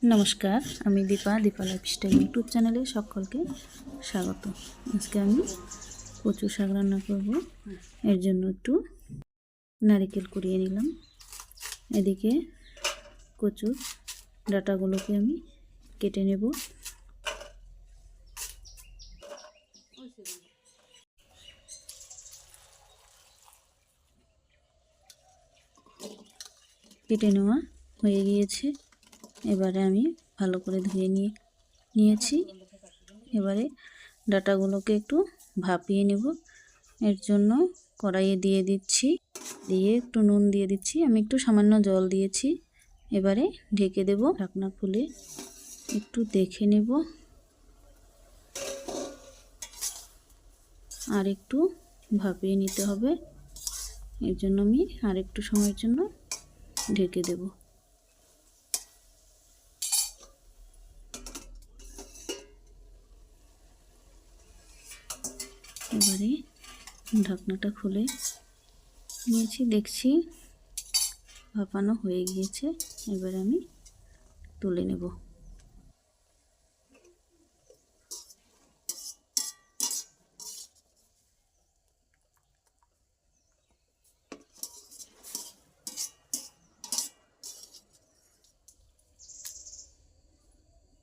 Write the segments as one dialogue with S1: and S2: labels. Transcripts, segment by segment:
S1: নমস্কার, আমি Dipa lifestyle YouTube চ্যানেলে সকলকে স্বাগত। আজকে আমি কচু শাক রান্না করব। এর জন্য একটু নারকেল কুড়িয়ে নিলাম। এদিকে কচুর ডাঁটাগুলোকে আমি কেটে নেব। কেটে নেওয়া হয়ে গিয়েছে। এবারে আমি ভালো করে ধুয়ে নিয়েছি। এবারে ডাঁটাগুলোকে একটু ভাপিয়ে নেব। এর জন্য কড়াইয়ে দিয়ে দিচ্ছি, দিয়ে একটু নুন দিয়ে দিচ্ছি। আমি একটু সামান্য জল দিয়েছি। এবারে ঢেকে দেব। ঢাকনা খুলে একটু দেখে নেব, আর একটু ভাপিয়ে নিতে হবে। এর জন্য আমি আর একটু সময়ের জন্য ঢেকে দেব। এবারে ঢাকনাটা খুলে নিয়েছি, দেখছি ভাপানো হয়ে গিয়েছে। এবারে আমি তুলে নেব।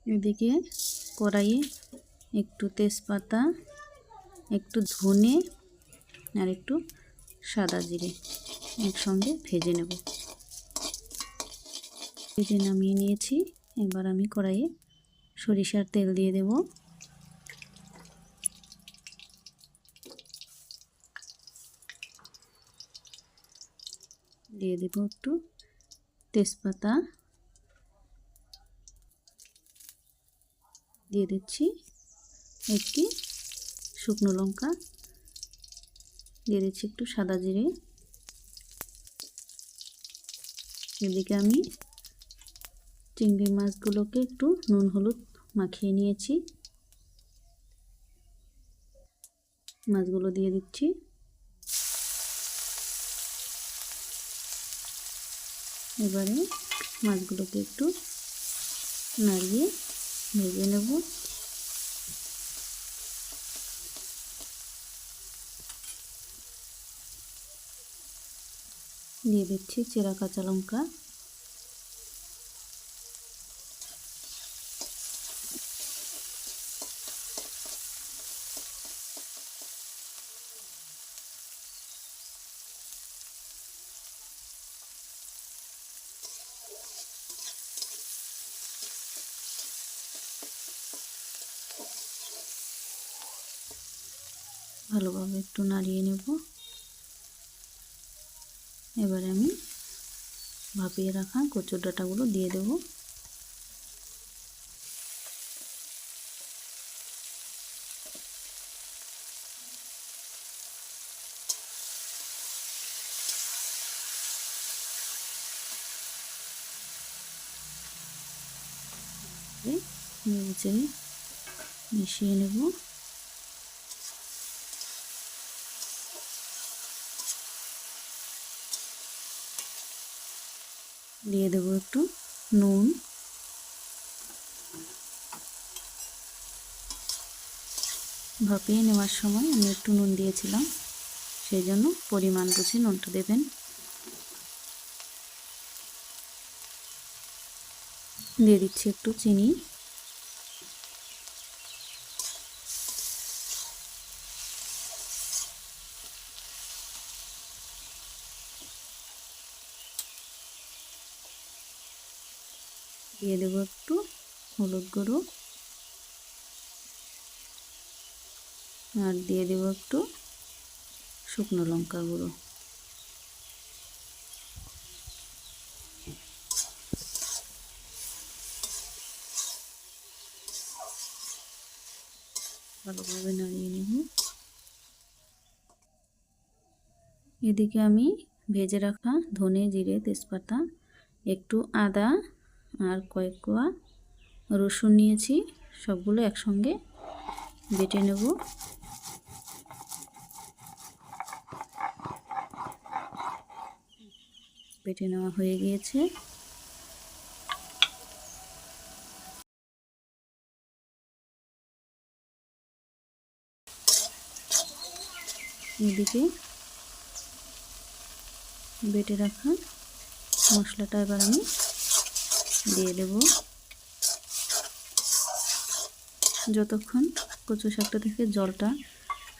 S1: এদিকে কড়াইয়ে একটু তেজপাতা, একটু ধনে আর একটু সাদা জিরে একসঙ্গে ভেজে নেব। ভেজে নামিয়ে নিয়েছি। এবার আমি কড়াইয়ে সরিষার তেল দিয়ে দেব। দিয়ে দেব একটু তেজপাতা, দিয়ে দিচ্ছি একটি শুকনো লঙ্কা, দিয়ে দিচ্ছি একটু সাদা জিরে। এদিকে আমি চিংড়ি মাছগুলোকে একটু নুন হলুদ মাখিয়ে নিয়েছি। মাছগুলো দিয়ে দিচ্ছি। এবারে মাছগুলোকে একটু নাড়িয়ে ভেজে নেব। দিয়ে দিচ্ছি চেরা কাঁচা লঙ্কা, ভালোভাবে একটু নাড়িয়ে নেব। এবারে আমি ভাপিয়ে রাখা কচুর ডাঁটাগুলো দিয়ে দেব। নেড়ে মিশিয়ে নেব। দিয়ে দেব একটু নুন, ভাপিয়ে নেওয়ার সময় আমি একটু নুন দিয়েছিলাম, সেই জন্য পরিমাণ বুঝে নুনটা দেবেন। দিয়ে দিচ্ছি একটু চিনি, দিয়ে দেব একটু হলুদ গুঁড়ো, আর দিয়ে দেব একটু শুকনো লঙ্কা গুঁড়ো। ভালোভাবে নাড়িয়ে নেব। এদিকে আমি ভেজে রাখা ধনে জিরে তেজপাতা, একটু আদা আর কয়েক কোয়া রসুন নিয়েছি, সবগুলো একসঙ্গে বেটে নেব। বেটে নেওয়া হয়ে গিয়েছে। এদিকে বেটে রাখা মশলাটা এবার আমি দিয়ে দেব। যতক্ষণ কচু শাকটা থেকে জলটা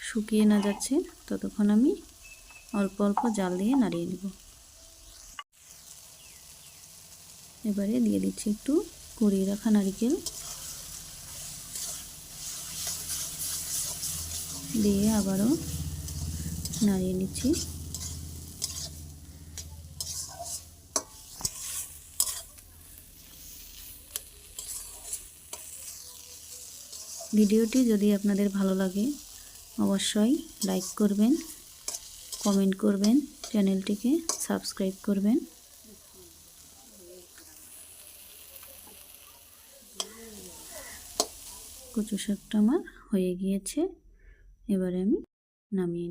S1: শুকিয়ে না যাচ্ছে ততক্ষণ আমি অল্প অল্প জাল দিয়ে নাড়িয়ে নেব। এবারে দিয়ে দিচ্ছি একটু কুড়িয়ে রাখা নারকেল, দিয়ে আবারও নাড়িয়ে নিচ্ছি। ভিডিওটি যদি আপনাদের ভালো লাগে অবশ্যই লাইক করবেন, কমেন্ট করবেন, চ্যানেলটিকে সাবস্ক্রাইব করবেন। কচু শাকটা আমার হয়ে গিয়েছে, এবারে আমি নামিয়ে